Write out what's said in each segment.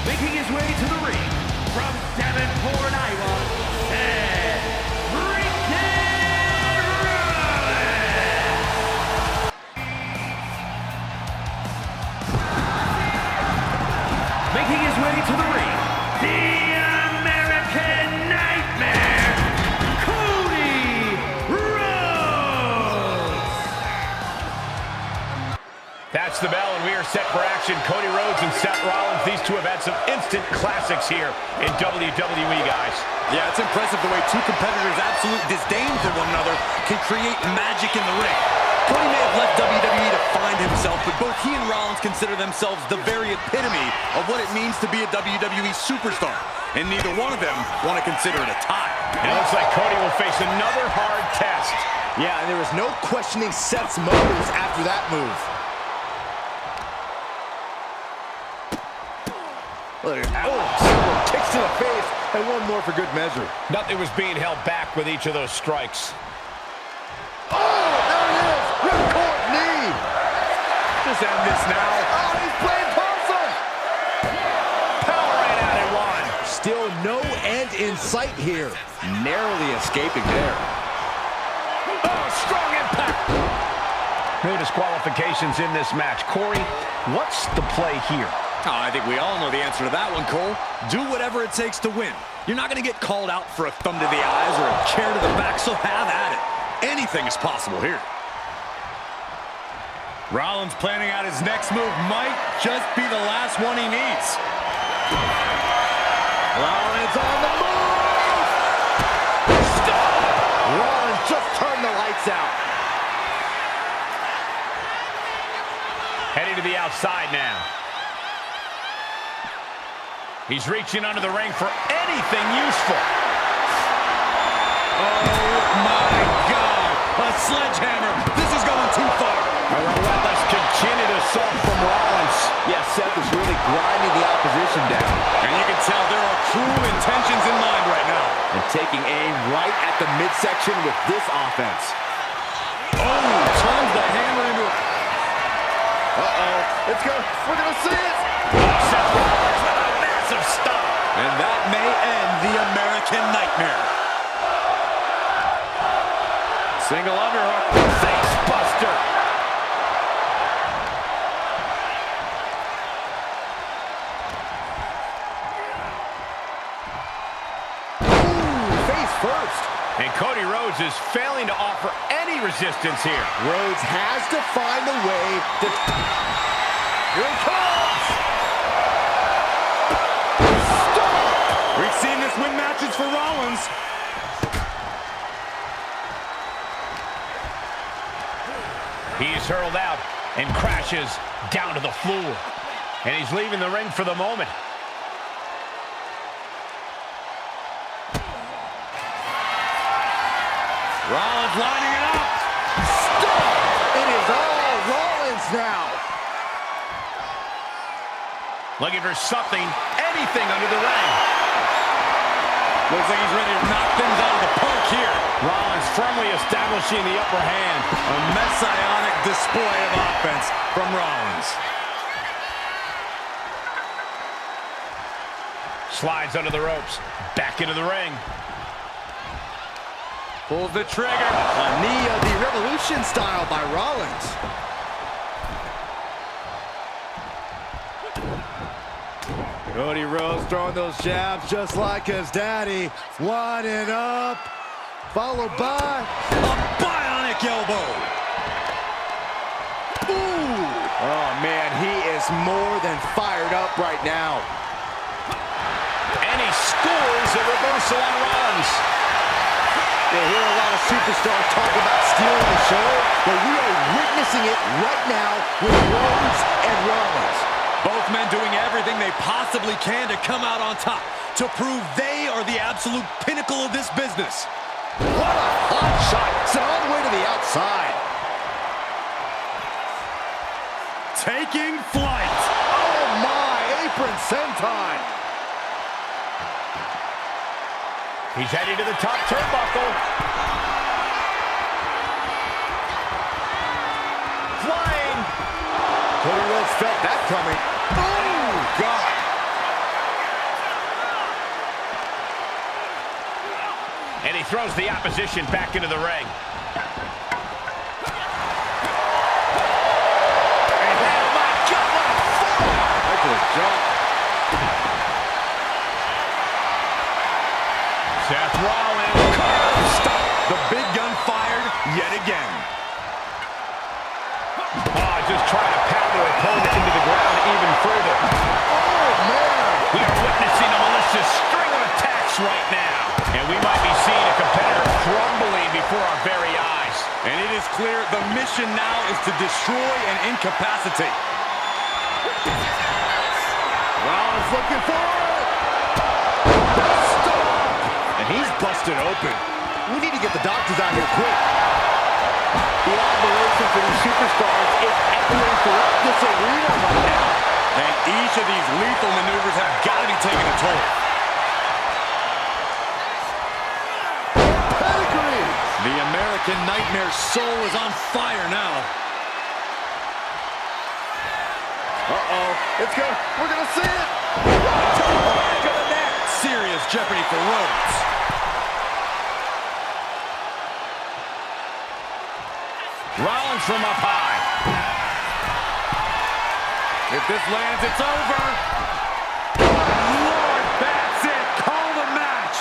Making his way to the ring from Davenport, Iowa, Seth freaking Rollins. Making his way to the ring, the American Nightmare, Cody Rhodes. That's the bell, and we are set for action. Cody Rhodes and Seth Rollins, these two have had some instant classics here in WWE, guys. Yeah, it's impressive the way two competitors' absolute disdain for one another can create magic in the ring. Cody may have left WWE to find himself, but both he and Rollins consider themselves the very epitome of what it means to be a WWE superstar. And neither one of them want to consider it a tie. It looks like Cody will face another hard test. Yeah, and there was no questioning Seth's motives after that move. Several kicks to the face, and one more for good measure. Nothing was being held back with each of those strikes. Oh, there it is! Ripcord knee! Just end this now. Oh, he's playing possum! Power right out at one. Still no end in sight here. Narrowly escaping there. Oh, strong impact. No disqualifications in this match. Corey, what's the play here? Oh, I think we all know the answer to that one, Cole. Do whatever it takes to win. You're not going to get called out for a thumb to the eyes or a chair to the back, so have at it. Anything is possible here. Rollins planning out his next move might just be the last one he needs. Rollins on the move! Stop! Rollins just turned the lights out. Heading to the outside now. He's reaching under the ring for anything useful. Oh, my God. A sledgehammer. This is going too far. A relentless continued assault from Rollins. Yes, Seth is really grinding the opposition down. And you can tell there are cruel intentions in mind right now. And taking aim right at the midsection with this offense. Oh, turns the hammer into a... Uh-oh. We're going to see it. Seth Rollins with a massive stop. And that may end the American Nightmare. Single underhook. Face buster. Face first. And Cody Rhodes is failing to offer any resistance here. Rhodes has to find a way to... Here it comes! Stop! We've seen this win matches for Rollins. He's hurled out and crashes down to the floor. And he's leaving the ring for the moment. Rollins lining it up. Stop! It is all Rollins now. Looking for something, anything under the ring. Looks like he's ready to knock things out of the park here. Rollins firmly establishing the upper hand. A messianic display of offense from Rollins. Slides under the ropes. Back into the ring. Pulls the trigger. A knee of the Revolution style by Rollins. Cody Rhodes throwing those jabs just like his daddy. Winding up. Followed by A bionic elbow. ooh! Oh man, he is more than fired up right now. And he scores a reversal on Rollins. You hear a lot of superstars talk about stealing the show, but we are witnessing it right now with Rhodes and Rollins. Both men doing everything they possibly can to come out on top, to prove they are the absolute pinnacle of this business. What a hot shot. Sent all the way to the outside. Taking flight. Oh my, apron senton. He's heading to the top turnbuckle. Flying. Cody Rhodes felt that coming. Oh, God. throws the opposition back into the ring. And oh my God, what a forearm! Good job. Seth Rollins. Stop. The big gun fired yet again. Just trying to pound their opponent into the ground even further. Oh, man. We are witnessing a malicious string of attacks right now. And we might be seeing a competitor crumbling before our very eyes. And it is clear the mission now is to destroy and incapacitate. Rollins looking for it. Stop. And he's busted open. We need to get the doctors out here quick. The admiration for these superstars is echoing throughout this arena right now. And each of these lethal maneuvers have got to be taking a toll. Pedigree. The American Nightmare's soul is on fire now. Uh-oh. It's good. We're going to see it. To the back of the neck. Serious jeopardy for Rhodes. Rollins from up high. If this lands, it's over. Lord, that's it. Call the match.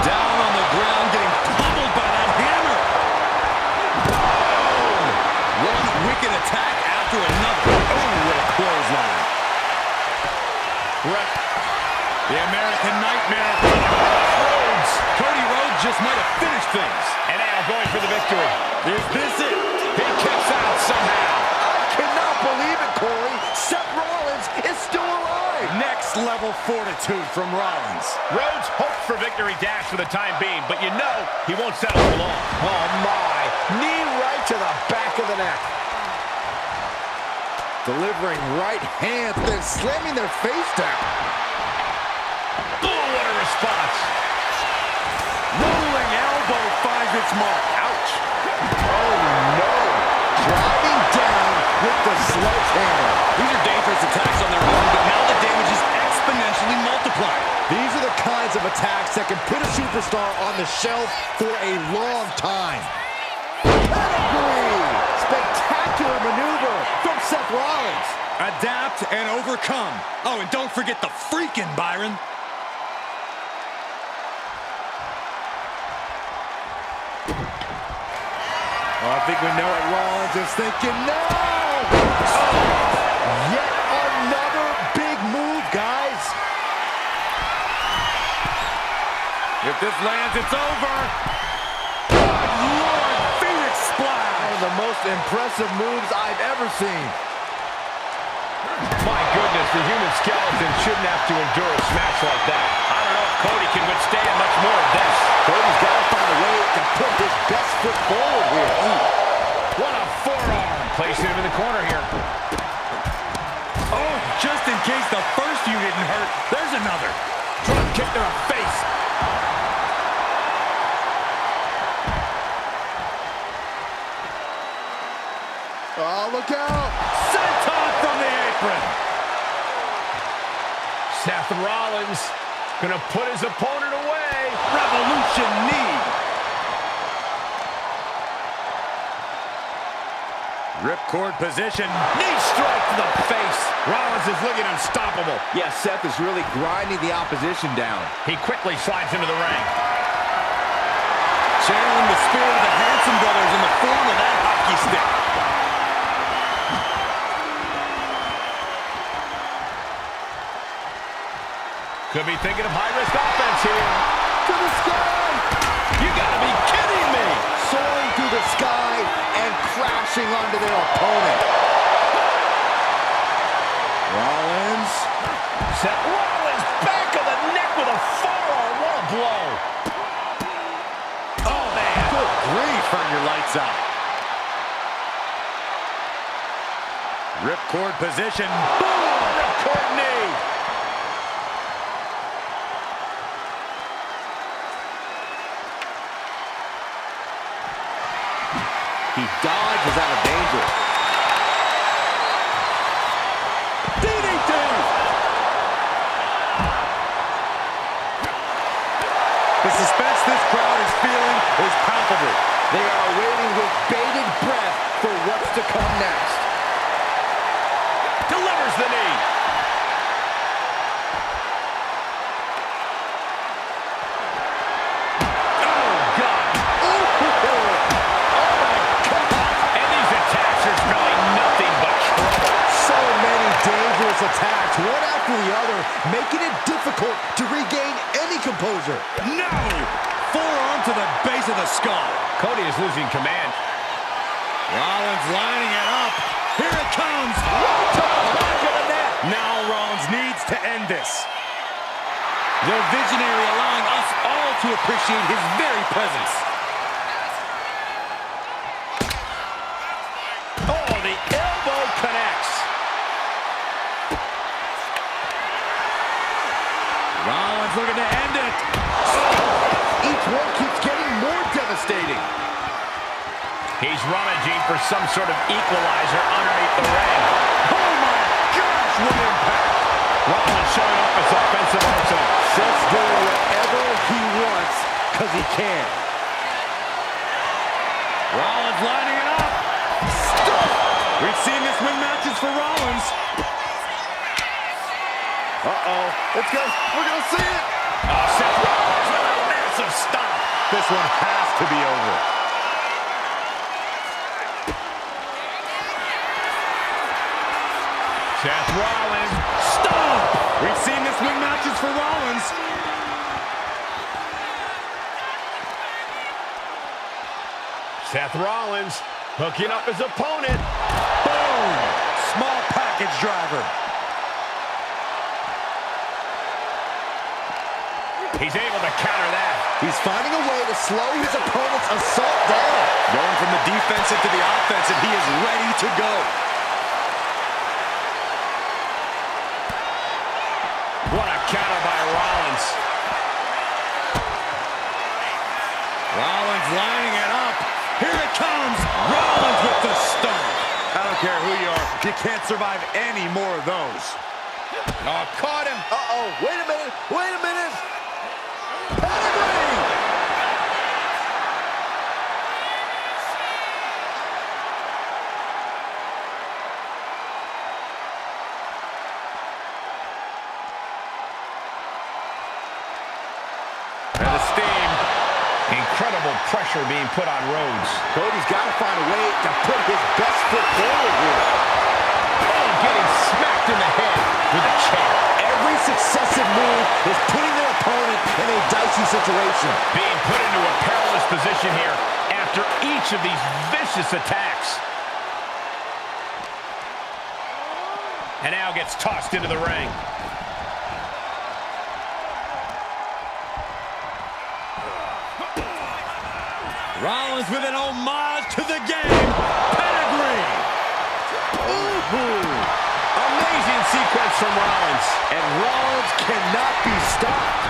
Down on the ground, getting pummeled by that hammer. One wicked attack after another. Oh, what a clothesline. The American Nightmare. Rhodes. Cody Rhodes just might have finished things. And now going for the victory. Is this it? He kicks out somehow. I cannot believe it, Corey. Seth Rollins is still alive. Next level fortitude from Rollins. Rhodes hopes for victory dash for the time being, but you know he won't settle for long. Oh, my. Knee right to the back of the neck. Delivering right hands, then slamming their face down. Oh, what a response. Rolling elbow finds its mark. Ouch. Oh, no. Driving down with the sledgehammer. These are dangerous attacks on their own, but now the damage is exponentially multiplied. These are the kinds of attacks that can put a superstar on the shelf for a long time. Pedigree! Spectacular maneuver from Seth Rollins. Adapt and overcome. Oh, and don't forget the freaking Byron. Oh, I think we know what Rollins is thinking. No! Oh, yet another big move, guys. If this lands, it's over. Good Lord, Phoenix Splash. One of the most impressive moves I've ever seen. My goodness, the human skeleton shouldn't have to endure a smash like that. I don't know if Cody can withstand much more of this. Cody's got to find a way to put his best foot forward here. Ooh. What a forearm. Placing him in the corner here. Oh, just in case the first few didn't hurt, there's another. Drop kick to the face. Oh, look out. Senton from the apron. Seth Rollins gonna put his opponent away. Revolution knee. Ripcord position. Knee strike to the face. Rollins is looking unstoppable. Yeah, Seth is really grinding the opposition down. He quickly slides into the ring. Channeling the spirit of the Hanson brothers in the form of that hockey stick. Could be thinking of high-risk offense here. To the sky. You gotta be kidding me. Soaring through the sky and crashing onto their opponent. Rollins. Seth Rollins, back of the neck with a forearm. What a blow. Oh, man. Good grief, turn your lights out. Ripcord position. Boom! Ripcord knee. He dodges out of danger. DDT! They are waiting with bated breath for what's to come next. Delivers the knee. Oh, God. And these attacks are smelling nothing but trouble. So many dangerous attacks, one after the other, making it difficult to regain any composure. No! Forearm to the base of the skull. Cody is losing command. Rollins lining it up. Here it comes. Now Rollins needs to end this. The Visionary allowing us all to appreciate his very presence. Oh, the elbow connects. Rollins looking to end it. Each one keeps getting more devastating. He's rummaging for some sort of equalizer underneath the ring. Oh my gosh, what impact. Rollins showing up his offensive arsenal. Seth's doing whatever he wants because he can. Rollins lining it up. Stop. We've seen this win matches for Rollins. Uh-oh. It's good. We're going to see it. Seth Rollins with a massive stomp. This one has to be over. Seth Rollins. Stop! We've seen this win matches for Rollins. Seth Rollins hooking up his opponent. Boom! Small package driver. He's able to counter that. He's finding a way to slow his opponent's assault down. Going from the defensive to the offensive, he is ready to go. What a counter by Rollins. Rollins lining it up. Here it comes. Rollins with the stomp. I don't care who you are. You can't survive any more of those. Oh, caught him. Uh-oh. Wait a minute. Wait a minute. Pedigree! And the steam. Incredible pressure being put on Rhodes. Cody's got to find a way to put his best foot forward here. Oh, getting smacked in the head with a chair. Every successive move is putting their opponent in a dicey situation. Being put into a perilous position here after each of these vicious attacks. And now gets tossed into the ring. Rollins with an homage to the game. Pedigree. Ooh. Amazing sequence from Rollins. And Rollins cannot be stopped.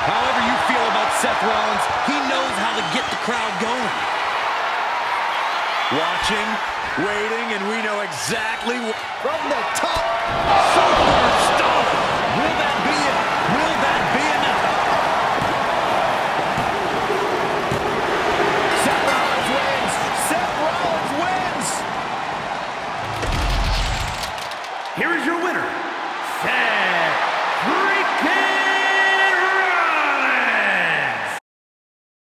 However you feel about Seth Rollins, he knows how to get the crowd going. Watching, waiting, and we know exactly From the top. Super stomp. Will that be it? Will that be enough? Seth Rollins wins. Seth Rollins wins. Here is your winner, Seth